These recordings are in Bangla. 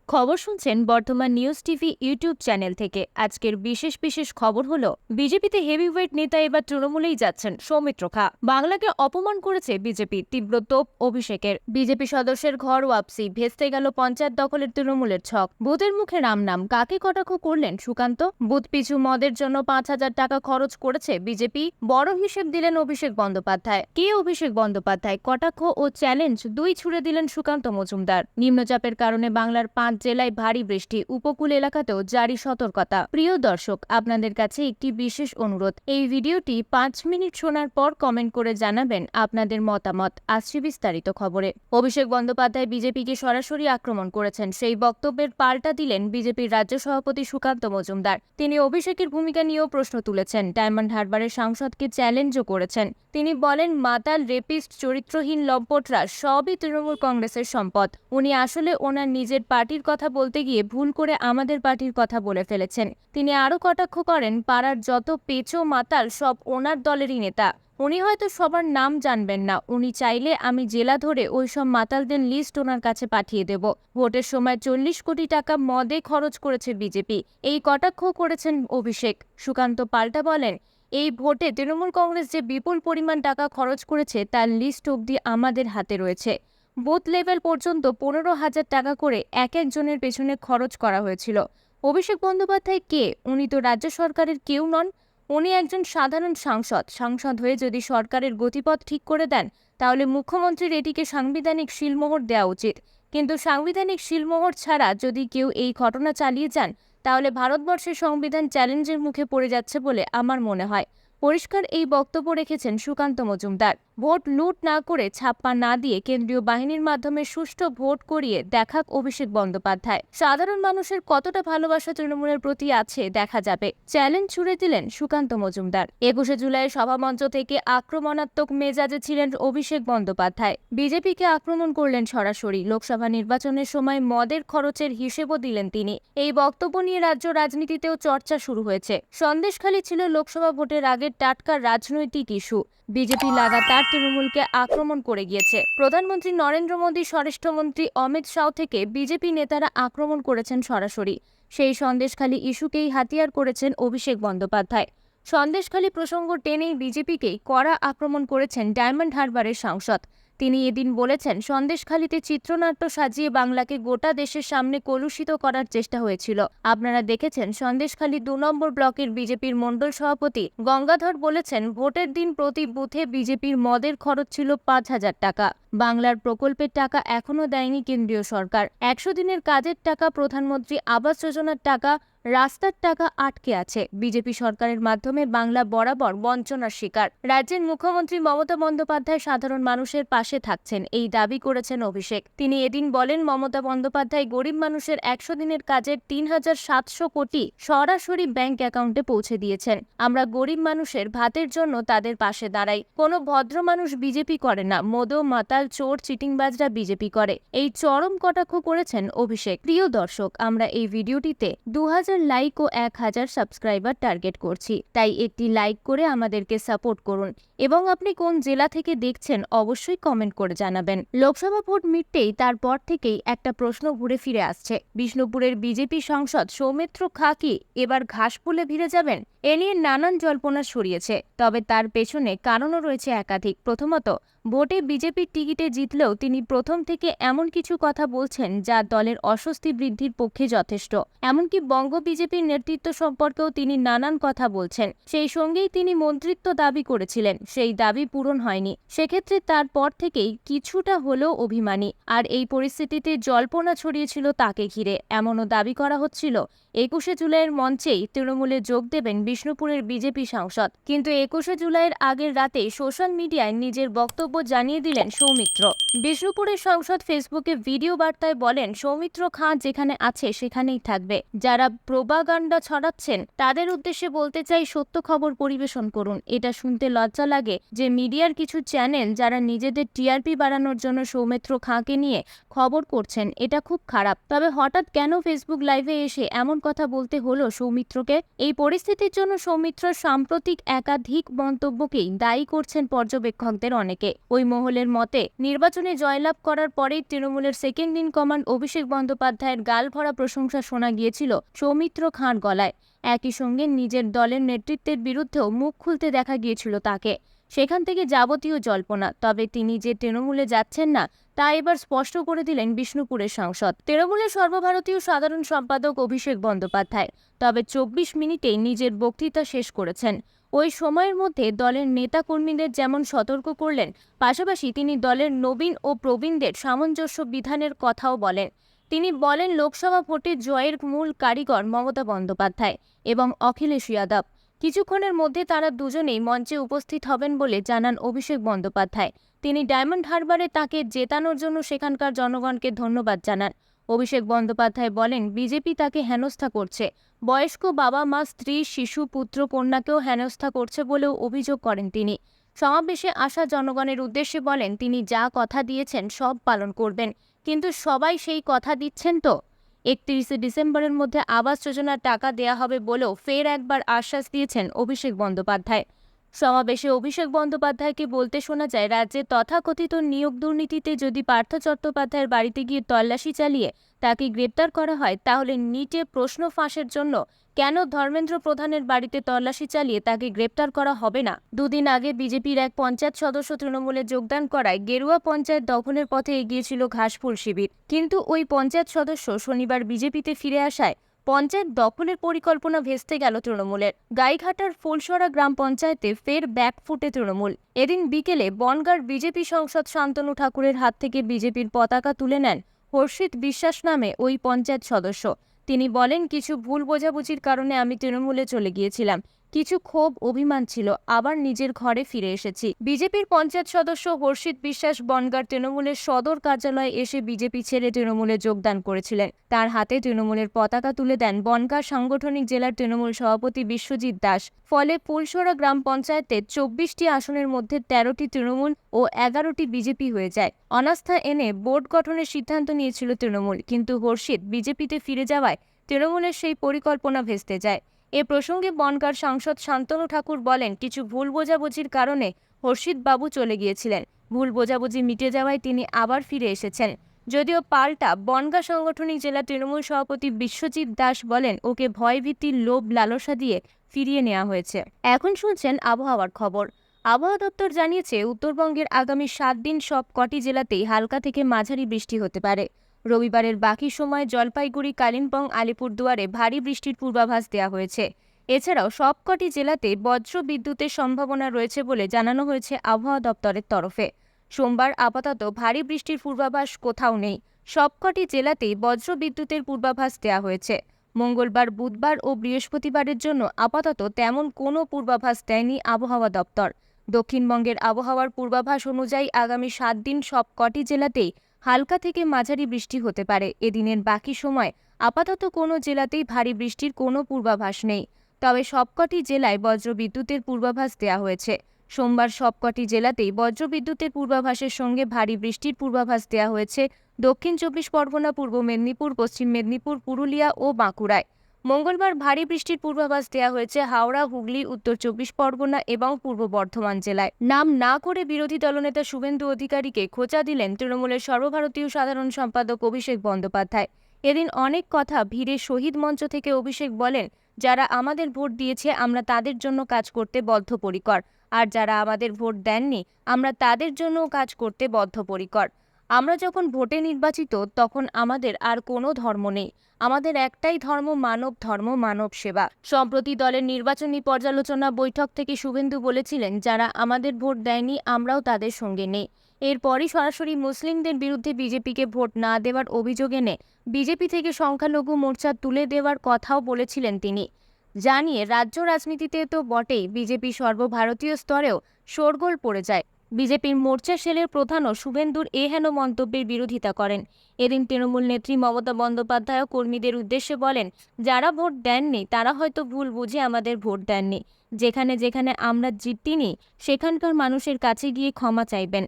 খবর শুনছেন বর্তমান নিউজ টিভি ইউটিউব চ্যানেল থেকে। আজকের বিশেষ খবর হলো, বিজেপিতে হেভিওয়েট নেতা এবার তৃণমূলেই যাচ্ছেন সৌমিত্র খা। বাংলাকে অপমান করেছে বিজেপি, তীব্র তোপ অভিষেকের। বিজেপি সদস্যের ঘর ওয়াপসি, ভেস্তে গেল পঞ্চায়েত দখলের তৃণমূলের ছক। বুথের মুখে রাম নাম, কাকে কটাক্ষ করলেন সুকান্ত। বুথ পিছু মদের জন্য 5,000 টাকা খরচ করেছে বিজেপি, বড় হিসেব দিলেন অভিষেক বন্দ্যোপাধ্যায়। কে অভিষেক বন্দ্যোপাধ্যায়? কটাক্ষ ও চ্যালেঞ্জ দুই ছুড়ে দিলেন সুকান্ত মজুমদার। নিম্নচাপের কারণে বাংলার 5 জেলায় ভারী বৃষ্টি, উপকূল এলাকাতেও জারি সতর্কতা। প্রিয় দর্শক, আপনাদের কাছে একটি বিশেষ অনুরোধ, এই ভিডিওটি 5 মিনিট শোনার পর কমেন্ট করে জানাবেন আপনাদের মতামত। আসছে বিস্তারিত খবরে। অভিষেক বন্দ্যোপাধ্যায় বিজেপিকে সরাসরি আক্রমণ করেছেন, সেই বক্তব্যের পাল্টা দিলেন বিজেপির রাজ্য সভাপতি সুকান্ত মজুমদার। তিনি অভিষেকের ভূমিকা নিয়েও প্রশ্ন তুলেছেন, ডায়মন্ড হারবারের সাংসদকে চ্যালেঞ্জও করেছেন। তিনি বলেন, মাতাল, রেপিস্ট, চরিত্রহীন লম্পটরা সবই তৃণমূল কংগ্রেসের সম্পদ। উনি আসলে ওনার নিজের পার্টির কথা বলতে গিয়ে ভুল করে আমাদের পার্টির কথা বলে ফেলেছেন। তিনি আরও কটাক্ষ করেন, পাড়ার যত পেচো মাতাল সব ওনার দলেরই নেতা। উনি হয়তো সবার নাম জানবেন না, উনি চাইলে আমি জেলা ধরে ওই সব মাতালদের লিস্ট ওনার কাছে পাঠিয়ে দেব। ভোটের সময় 40 কোটি টাকা মদে খরচ করেছে বিজেপি, এই কটাক্ষ করেছেন অভিষেক। সুকান্ত পাল্টা বলেন, এই ভোটে তৃণমূল কংগ্রেস যে বিপুল পরিমাণ টাকা খরচ করেছে তার লিস্ট অবধি আমাদের হাতে রয়েছে। বুথ লেভেল পর্যন্ত 15,000 টাকা করে এক একজনের পেছনে খরচ করা হয়েছিল। অভিষেক বন্দ্যোপাধ্যায় কে? উনি তো রাজ্য সরকারের কেউ নন, উনি একজন সাধারণ সাংসদ হয়ে যদি সরকারের গতিপথ ঠিক করে দেন, তাহলে মুখ্যমন্ত্রীর এটিকে সাংবিধানিক শিলমোহর দেওয়া উচিত। কিন্তু সাংবিধানিক শিলমোহর ছাড়া যদি কেউ এই ঘটনা চালিয়ে যান, তাহলে ভারতবর্ষের সংবিধান চ্যালেঞ্জের মুখে পড়ে যাচ্ছে বলে আমার মনে হয়। পরিষ্কার এই বক্তব্য রেখেছেন সুকান্ত মজুমদার। ভোট লুট না করে, ছাপ্পা না দিয়ে কেন্দ্রীয় বাহিনীর মাধ্যমে সুষ্ঠু ভোট করিয়ে দেখাক অভিষেক বন্দ্যোপাধ্যায়। সাধারণ মানুষের কতটা ভালোবাসা তৃণমূলের প্রতি আছে দেখা যাবে, চ্যালেঞ্জ ছুড়ে দিলেন সুকান্ত মজুমদার। 21শে জুলাই সভামঞ্চ থেকে আক্রমণাত্মক মেজাজে ছিলেন অভিষেক বন্দ্যোপাধ্যায়। বিজেপিকে আক্রমণ করলেন সরাসরি। লোকসভা নির্বাচনের সময় মদের খরচের হিসেবও দিলেন তিনি। এই বক্তব্য নিয়ে রাজ্য রাজনীতিতেও চর্চা শুরু হয়েছে। সন্দেশখালী ছিল লোকসভা ভোটের আগের টাটকা রাজনৈতিক ইস্যু। বিজেপি লাগাতার তৃণমূলকে আক্রমণ করে গিয়েছে। প্রধানমন্ত্রী নরেন্দ্র মোদী, স্বরাষ্ট্রমন্ত্রী অমিত শাহ থেকে বিজেপি নেতারা আক্রমণ করেছেন সরাসরি। সেই সন্দেশখালী ইস্যুকেই হাতিয়ার করেছেন অভিষেক বন্দ্যোপাধ্যায়। সন্দেশখালী প্রসঙ্গ টেনেই বিজেপিকেই কড়া আক্রমণ করেছেন ডায়মন্ড হারবারের সাংসদ। তিনি এদিন বলেছেন, সন্দেশখালীতে চিত্রনাট্য সাজিয়ে বাংলাকে গোটা দেশের সামনে কলুষিত করার চেষ্টা হয়েছিল। আপনারা দেখেছেন, সন্দেশখালী 2 নম্বর ব্লকের বিজেপির মণ্ডল সভাপতি গঙ্গাধর বলেছেন, ভোটের দিন প্রতি বুথে বিজেপির মদের খরচ ছিল 5,000 টাকা। বাংলার প্রকল্পের টাকা এখনো দেয়নি কেন্দ্রীয় সরকার। 100 দিনের কাজের টাকা, প্রধানমন্ত্রী আবাস যোজনার টাকা, রাস্তার টাকা আটকে আছে। বিজেপি সরকারের মাধ্যমে বাংলা বরাবর বঞ্চনার শিকার। রাজ্যের মুখ্যমন্ত্রী মমতা বন্দ্যোপাধ্যায় সাধারণ মানুষের পাশে থাকছেন, এই দাবি করেছেন অভিষেক। তিনি এদিন বলেন, মমতা বন্দ্যোপাধ্যায় গরিব মানুষের 100 দিনের কাজের 3,700 কোটি সরাসরি ব্যাংক অ্যাকাউন্টে পৌঁছে দিয়েছেন। আমরা গরিব মানুষের ভাতের জন্য তাদের পাশে দাঁড়াই। কোনো ভদ্র মানুষ বিজেপি করে না, মদো, মাতাল, চোর, চিটিংবাজরা বিজেপি করে। এই চরম কটাক্ষ করেছেন অভিষেক। প্রিয় দর্শক, আমরা এই ভিডিওটিতে 2000 লাইক ও 1000 সাবস্ক্রাইবার টার্গেট করছি, তাই একটি লাইক করে আমাদেরকে সাপোর্ট করুন এবং আপনি কোন জেলা থেকে দেখছেন অবশ্যই কমেন্ট করে জানাবেন। লোকসভা ভোট মিটতেই তারপর থেকেই একটা প্রশ্ন ঘুরে ফিরে আসছে, বিষ্ণুপুরের বিজেপি সাংসদ সৌমিত্র খা কি এবার ঘাসফুলে ভিড়ে যাবেন? এ নিয়ে নানান জল্পনা ছড়িয়েছে, তবে তার পেছনে কারণও রয়েছে একাধিক। প্রথমত, ভোটে বিজেপির টিকিটে জিতলেও তিনি প্রথম থেকে এমন কিছু কথা বলছেন যা দলের অস্বস্তি বৃদ্ধির পক্ষে যথেষ্ট। এমনকি বঙ্গ বিজেপির নেতৃত্ব সম্পর্কেও তিনি নানান কথা বলছেন। সেই সঙ্গেই তিনি মন্ত্রিত্ব দাবি করেছিলেন, সেই দাবি পূরণ হয়নি। সেক্ষেত্রে তারপর থেকেই কিছুটা হলেও অভিমানী। আর এই পরিস্থিতিতে জল্পনা ছড়িয়েছিল তাকে ঘিরে। এমনও দাবি করা হচ্ছিল, 21শে জুলাইয়ের মঞ্চেই তৃণমূলে যোগ দেবেন বিষ্ণুপুরের বিজেপি সাংসদ। কিন্তু 21শে জুলাইয়ের আগের রাতে সোশ্যাল মিডিয়ায় নিজের বক্তব্য জানিয়ে দিলেন সৌমিত্র। বিষ্ণুপুরের সাংসদ ফেসবুকে ভিডিও বার্তায় বলেন, সৌমিত্র খাঁ যেখানে আছে সেখানেই থাকবে। যারা প্রোপাগান্ডা ছড়াচ্ছেন তাদের উদ্দেশ্যে বলতে চাই, সত্য খবর পরিবেশন করুন। এটা শুনতে লজ্জা লাগে যে মিডিয়ার কিছু চ্যানেল যারা নিজেদের টিআরপি বাড়ানোর জন্য সৌমিত্র খাঁকে নিয়ে খবর করছেন, এটা খুব খারাপ। তবে হঠাৎ কেন ফেসবুক লাইভে এসে এমন কথা বলতে হলো সৌমিত্রকে? এই পরিস্থিতির জন্য সৌমিত্রর সাম্প্রতিক একাধিক মন্তব্যকেই দায়ী করছেন পর্যবেক্ষকদের অনেকে। ওই মহলের মতে নির্বাচনে জয়লাভ করার পরেই তৃণমূলের সেকেন্ড ইন কমান্ড অভিষেক বন্দ্যোপাধ্যায়ের গাল ভরা প্রশংসা শোনা গিয়েছিল সৌমিত্র খাঁর গলায়। একই সঙ্গে নিজের দলের নেতৃত্বের বিরুদ্ধেও মুখ খুলতে দেখা গিয়েছিল তাকে। সেখান থেকে যাবতীয় জল্পনা। তবে তিনি যে তৃণমূলে যাচ্ছেন না তা এবার স্পষ্ট করে দিলেন বিষ্ণুপুরের সাংসদ, তৃণমূলের সর্বভারতীয় সাধারণ সম্পাদক অভিষেক বন্দ্যোপাধ্যায়। তবে 24 মিনিটেই নিজের বক্তৃতা শেষ করেছেন। ওই সময়ের মধ্যে দলের নেতা কর্মীদের যেমন সতর্ক করলেন, পাশাপাশি তিনি দলের নবীন ও প্রবীণদের সামঞ্জস্য বিধানের কথাও বলেন। তিনি বলেন, লোকসভা ভোটে জয়ের মূল কারিগর মমতা বন্দ্যোপাধ্যায় এবং অখিলেশ যাদব। কিছুক্ষণের মধ্যে তারা দুজনেই মঞ্চে উপস্থিত হবেন বলে জানান অভিষেক বন্দ্যোপাধ্যায়। তিনি ডায়মন্ড হারবারে তাকে জেতানোর জন্য সেখানকার জনগণকে ধন্যবাদ জানান। অভিষেক বন্দ্যোপাধ্যায় বলেন, বিজেপি তাকে হেনস্থা করছে। বয়স্ক বাবা মা, স্ত্রী, শিশু, পুত্র কন্যাকেও হেনস্থা করছে বলেও অভিযোগ করেন তিনি। সমাবেশে আসা জনগণের উদ্দেশ্যে বলেন, তিনি যা কথা দিয়েছেন সব পালন করবেন, কিন্তু সবাই সেই কথা দিচ্ছেন তো? 31শে ডিসেম্বরের মধ্যে আবাস যোজনার টাকা দেয়া হবে বলেও ফের একবার আশ্বাস দিয়েছেন অভিষেক বন্দ্যোপাধ্যায়। সমাবেশে অভিষেক বন্দ্যোপাধ্যায়কে বলতে শোনা যায়, রাজ্যে তথাকথিত নিয়োগ দুর্নীতিতে যদি পার্থ চট্টোপাধ্যায়ের বাড়িতে গিয়ে তল্লাশি চালিয়ে তাকে গ্রেপ্তার করা হয়, তাহলে নিটে প্রশ্ন ফাঁসের জন্য কেন ধর্মেন্দ্র প্রধানের বাড়িতে তল্লাশি চালিয়ে তাকে গ্রেপ্তার করা হবে না? দুদিন আগে বিজেপির এক পঞ্চায়েত সদস্য তৃণমূলে যোগদান করায় গেরুয়া পঞ্চায়েত দখলের পথে এগিয়েছিল ঘাসফুল শিবির। কিন্তু ওই পঞ্চায়েত সদস্য শনিবার বিজেপিতে ফিরে আসায় পঞ্চায়েত দখলের পরিকল্পনা ভেস্তে গেল তৃণমূলের। গাইঘাটার ফুলসরা গ্রাম পঞ্চায়েতে ফের ব্যাকফুটে তৃণমূল। এদিন বিকেলে বনগাঁর বিজেপি সাংসদ শান্তনু ঠাকুরের হাত থেকে বিজেপির পতাকা তুলে নেন হর্ষিত বিশ্বাস নামে ওই পঞ্চায়েত সদস্য। তিনি বলেন, কিছু ভুল বোঝাবুঝির কারণে আমি তৃণমূলে চলে গিয়েছিলাম। কিছু ক্ষোভ অভিমান ছিল, আবার নিজের ঘরে ফিরে এসেছি। বিজেপির পঞ্চায়েত সদস্য হর্ষিত বিশ্বাস বনগাঁর তৃণমূলের সদর কার্যালয়ে এসে বিজেপি ছেড়ে তৃণমূলে যোগদান করেছিলেন। তার হাতে তৃণমূলের পতাকা তুলে দেন বনগাঁ সাংগঠনিক জেলার তৃণমূল সভাপতি বিশ্বজিৎ দাস। ফলে ফুলসরা গ্রাম পঞ্চায়েতে 24টি আসনের মধ্যে 13টি তৃণমূল ও 11টি বিজেপি হয়ে যায়। অনাস্থা এনে বোর্ড গঠনের সিদ্ধান্ত নিয়েছিল তৃণমূল, কিন্তু হর্ষিত বিজেপিতে ফিরে যাওয়ায় তৃণমূলের সেই পরিকল্পনা ভেস্তে যায়। এ প্রসঙ্গে বনগাঁর সাংসদ শান্তনু ঠাকুর বলেন, কিছু ভুল বোঝাবুঝির কারণে হর্ষিত বাবু চলে গিয়েছিলেন। ভুল বোঝাবুঝি মিটে যাওয়ায় তিনি আবার ফিরে এসেছেন। যদিও পাল্টা বনগাঁ সাংগঠনিক জেলা তৃণমূল সভাপতি বিশ্বজিৎ দাস বলেন, ওকে ভয়ভীতির লোভ লালসা দিয়ে ফিরিয়ে নেওয়া হয়েছে। এখন শুনছেন আবহাওয়ার খবর। আবহাওয়া দপ্তর জানিয়েছে, উত্তরবঙ্গের আগামী 7 দিন সব কটি জেলাতেই হালকা থেকে মাঝারি বৃষ্টি হতে পারে। রবিবারের বাকি সময় জলপাইগুড়ি, কালিম্পং, আলিপুরদুয়ারে ভারী বৃষ্টির পূর্বাভাস দেওয়া হয়েছে। এছাড়াও সবকটি জেলাতে বজ্র বিদ্যুতের সম্ভাবনা রয়েছে বলে জানানো হয়েছে আবহাওয়া দপ্তরের তরফে। সোমবার আপাতত ভারী বৃষ্টির পূর্বাভাস কোথাও নেই। সবকটি জেলাতেই বজ্র বিদ্যুতের পূর্বাভাস দেওয়া হয়েছে। মঙ্গলবার, বুধবার ও বৃহস্পতিবারের জন্য আপাতত তেমন কোনো পূর্বাভাস দেয়নি আবহাওয়া দপ্তর। দক্ষিণবঙ্গের আবহাওয়ার পূর্বাভাস অনুযায়ী আগামী 7 দিন সবকটি জেলাতেই হালকা থেকে মাঝারি বৃষ্টি হতে পারে। এদিনের বাকি সময় আপাতত কোনো জেলাতেই ভারী বৃষ্টির কোনো পূর্বাভাস নেই। তবে সবকটি জেলায় বজ্রবিদ্যুতের পূর্বাভাস দেওয়া হয়েছে। সোমবার সবকটি জেলাতেই বজ্রবিদ্যুতের পূর্বাভাসের সঙ্গে ভারী বৃষ্টির পূর্বাভাস দেওয়া হয়েছে দক্ষিণ 24 পরগনা, পূর্ব মেদিনীপুর, পশ্চিম মেদিনীপুর, পুরুলিয়া ও বাঁকুড়ায়। মঙ্গলবার ভারী বৃষ্টির পূর্বাভাস দেওয়া হয়েছে হাওড়া, হুগলি, উত্তর 24 পরগনা এবং পূর্ব বর্ধমান জেলায়। নাম না করে বিরোধী দলনেতা শুভেন্দু অধিকারীকে খোঁচা দিলেন তৃণমূলের সর্বভারতীয় সাধারণ সম্পাদক অভিষেক বন্দ্যোপাধ্যায়। এদিন অনেক কথা ভিড়ে শহীদ মঞ্চ থেকে অভিষেক বলেন, যারা আমাদের ভোট দিয়েছে আমরা তাদের জন্য কাজ করতে বদ্ধপরিকর, আর যারা আমাদের ভোট দেননি আমরা তাদের জন্যও কাজ করতে বদ্ধপরিকর। আমরা যখন ভোটে নির্বাচিত তখন আমাদের আর কোনো ধর্ম নেই। আমাদের একটাই ধর্ম, মানব ধর্ম, মানব সেবা। সম্প্রতি দলের নির্বাচনী পর্যালোচনা বৈঠক থেকে শুভেন্দু বলেছিলেন, যারা আমাদের ভোট দেয়নি আমরাও তাদের সঙ্গে নেই। এরপরই সরাসরি মুসলিমদের বিরুদ্ধে বিজেপিকে ভোট না দেওয়ার অভিযোগ এনে বিজেপি থেকে সংখ্যালঘু মোর্চা তুলে দেওয়ার কথাও বলেছিলেন তিনি। জানিয়ে রাজ্য রাজনীতিতে তো বটেই, বিজেপি সর্বভারতীয় স্তরেও শোরগোল পড়ে যায়। বিজেপির মোর্চা সেলের প্রধানও শুভেন্দুর এহেন মন্তব্যের বিরোধিতা করেন। এদিন তৃণমূল নেত্রী মমতা বন্দ্যোপাধ্যায় কর্মীদের উদ্দেশ্যে বলেন, যারা ভোট দেননি তারা হয়তো ভুল বুঝে আমাদের ভোট দেননি। যেখানে যেখানে আমরা জিতিনি সেখানকার মানুষের কাছে গিয়ে ক্ষমা চাইবেন।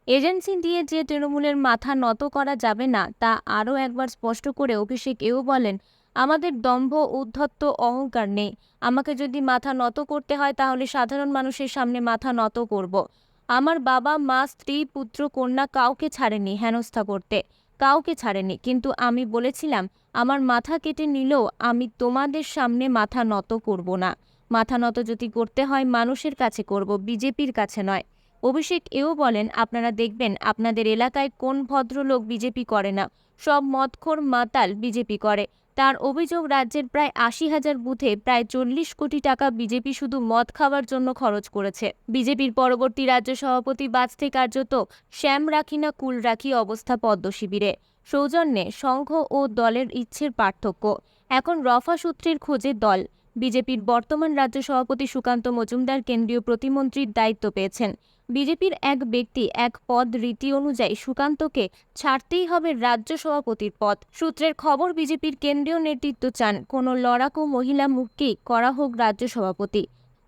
এজেন্সি দিয়ে যে তৃণমূলের মাথা নত করা যাবে না তা আরও একবার স্পষ্ট করে অভিষেক এও বলেন, আমাদের দম্ভ, উদ্ধত্ত, অহংকার নেই। আমাকে যদি মাথা নত করতে হয় তাহলে সাধারণ মানুষের সামনে মাথা নত করব। আমার বাবা মা স্ত্রী পুত্র কন্যা কাউকে ছাড়েনি হেনস্থা করতে, কাউকে ছাড়েনি। কিন্তু আমি বলেছিলাম আমার মাথা কেটে নিলেও আমি তোমাদের সামনে মাথা নত করব না। মাথা নত যদি করতে হয় মানুষের কাছে করব, বিজেপির কাছে নয়। অভিষেক এও বলেন, আপনারা দেখবেন আপনাদের এলাকায় কোন ভদ্রলোক বিজেপি করে না, সব মদখোর মাতাল বিজেপি করে। তার অভিযোগ, রাজ্যের প্রায় ৮০,০০০ বুথে প্রায় ৪০ কোটি টাকা বিজেপি শুধু মদ খাওয়ার জন্য খরচ করেছে। বিজেপির পরবর্তী রাজ্য সভাপতি বাছতে কার্যত শ্যাম রাখি না কুল রাখি অবস্থা পদ্ম শিবিরে। সৌজন্যে সংঘ ও দলের ইচ্ছের পার্থক্য। এখন রফা সূত্রের খোঁজে দল। বিজেপির বর্তমান রাজ্য সভাপতি সুকান্ত মজুমদার কেন্দ্রীয় প্রতিমন্ত্রীর দায়িত্ব পেয়েছেন। বিজেপির এক ব্যক্তি এক পদ রীতি অনুযায়ী সুকান্তকে ছাড়তেই হবে রাজ্য সভাপতির পদ। সূত্রের খবর, বিজেপির কেন্দ্রীয় নেতৃত্ব চান কোনো লড়াকু মহিলা মুখকেই করা হোক রাজ্য সভাপতি।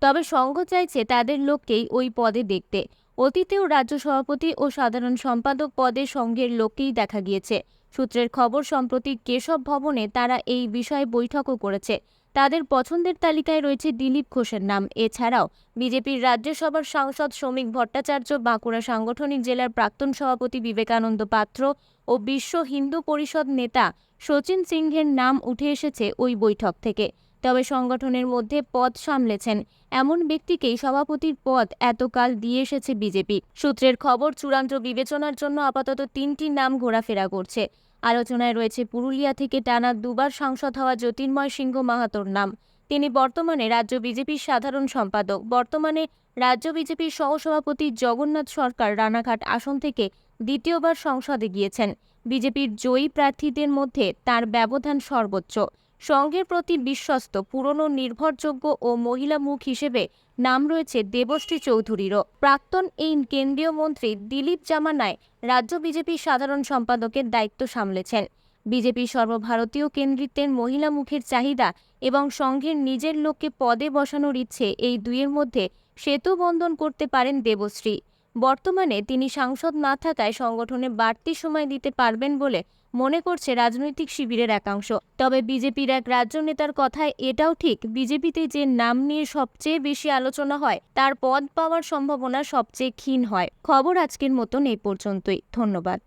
তবে সংঘ চাইছে তাদের লোককেই ওই পদে দেখতে। অতীতেও রাজ্য সভাপতি ও সাধারণ সম্পাদক পদে সংঘের লোককেই দেখা গিয়েছে। সূত্রের খবর, সম্প্রতি কেশব ভবনে তারা এই বিষয়ে বৈঠকও করেছে। তাদের পছন্দের তালিকায় রয়েছে দিলীপ ঘোষের নাম। এছাড়াও বিজেপির রাজ্যসভার সাংসদ শ্রমিক ভট্টাচার্য, বাঁকুড়া সাংগঠনিক জেলার প্রাক্তন সভাপতি বিবেকানন্দ পাত্র ও বিশ্ব হিন্দু পরিষদ নেতা শচীন সিংহের নাম উঠে এসেছে ওই বৈঠক থেকে। তবে সংগঠনের মধ্যে পদ সামলেছেন এমন ব্যক্তিকেই সভাপতির পদ এতকাল দিয়ে এসেছে বিজেপি। সূত্রের খবর, চূড়ান্ত বিবেচনার জন্য আপাতত ৩টি নাম ঘোরাফেরা করছে। আলোচনায় রয়েছে পুরুলিয়া থেকে টানা দুবার সাংসদ হওয়া জ্যোতির্ময় সিংহ মাহাতোর নাম। তিনি বর্তমানে রাজ্য বিজেপির সাধারণ সম্পাদক। বর্তমানে রাজ্য বিজেপির সহসভাপতি জগন্নাথ সরকার রানাঘাট আসন থেকে দ্বিতীয়বার সংসদে গিয়েছেন। বিজেপির জয়ী প্রার্থীদের মধ্যে তার ব্যবধান সর্বোচ্চ। সংঘের প্রতি বিশ্বস্ত, পুরনো, নির্ভরযোগ্য ও মহিলা মুখ হিসেবে নাম রয়েছে দেবশ্রী চৌধুরীরও। প্রাক্তন এই কেন্দ্রীয় মন্ত্রী দিলীপ জামানায় রাজ্য বিজেপির সাধারণ সম্পাদকের দায়িত্ব সামলেছেন। বিজেপির সর্বভারতীয় কেন্দ্রিত্বের মহিলা মুখের চাহিদা এবং সংঘের নিজের লোককে পদে বসানোর ইচ্ছে, এই দুইয়ের মধ্যে সেতু বন্ধন করতে পারেন দেবশ্রী। বর্তমানে তিনি সাংসদ না থাকায় সংগঠনে বাড়তি সময় দিতে পারবেন বলে মনে করছে রাজনৈতিক শিবিরের একাংশ। তবে বিজেপির এক রাজ্য নেতার কথায় এটাও ঠিক, বিজেপিতে যে নাম নিয়ে সবচেয়ে বেশি আলোচনা হয় তার পদ পাওয়ার সম্ভাবনা সবচেয়ে ক্ষীণ হয়। খবর আজকের মতন এই পর্যন্তই। ধন্যবাদ।